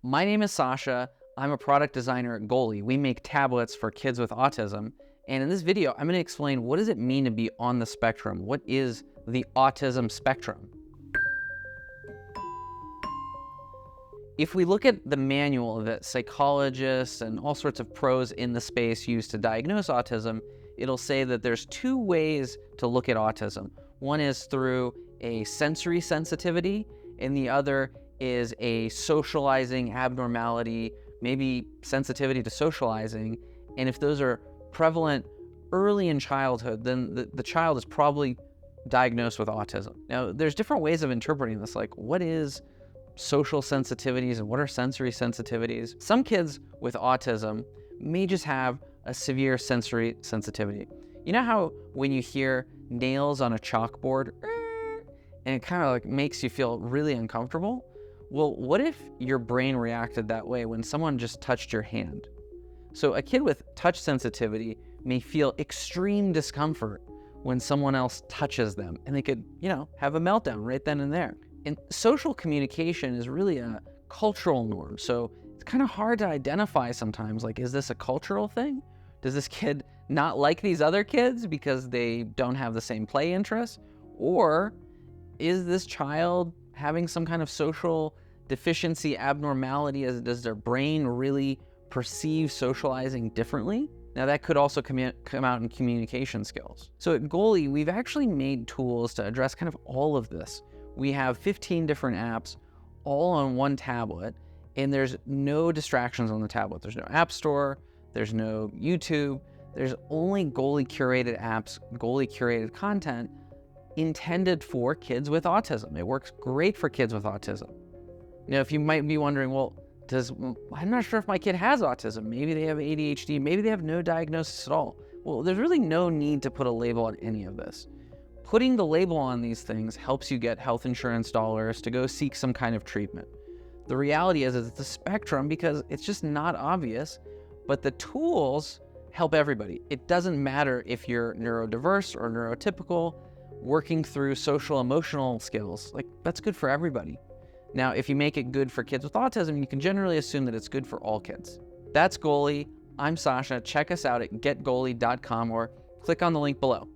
My name is Sasha. I'm a product designer at Goalie. We make tablets for kids with autism. And in this video, I'm going to explain what does it mean to be on the spectrum? What is the autism spectrum? If we look at the manual that psychologists and all sorts of pros in the space use to diagnose autism, it'll say that there's two ways to look at autism. One is through a sensory sensitivity, and the other is a socializing abnormality, maybe sensitivity to socializing. And if those are prevalent early in childhood, then the child is probably diagnosed with autism. Now, there's different ways of interpreting this, like what is social sensitivities and what are sensory sensitivities? Some kids with autism may just have a severe sensory sensitivity. You know how when you hear nails on a chalkboard, and it kind of like makes you feel really uncomfortable? Well, what if your brain reacted that way when someone just touched your hand? So a kid with touch sensitivity may feel extreme discomfort when someone else touches them, and they could, have a meltdown right then and there. And social communication is really a cultural norm. So it's kind of hard to identify sometimes, like, is this a cultural thing? Does this kid not like these other kids because they don't have the same play interests? Or is this child having some kind of social deficiency abnormality? Does their brain really perceive socializing differently? Now that could also come out in communication skills. So at Goalie, we've actually made tools to address kind of all of this. We have 15 different apps all on one tablet, and there's no distractions on the tablet. There's no app store, there's no YouTube, there's only Goalie curated apps, Goalie curated content intended for kids with autism. It works great for kids with autism. Now, if you might be wondering, well, I'm not sure if my kid has autism. Maybe they have ADHD, maybe they have no diagnosis at all. Well, there's really no need to put a label on any of this. Putting the label on these things helps you get health insurance dollars to go seek some kind of treatment. The reality is it's a spectrum because it's just not obvious, but the tools help everybody. It doesn't matter if you're neurodiverse or neurotypical. Working through social emotional skills, like, that's good for everybody. Now, if you make it good for kids with autism, you can generally assume that it's good for all kids. That's Goalie. I'm Sasha. Check us out at getgoalie.com or click on the link below.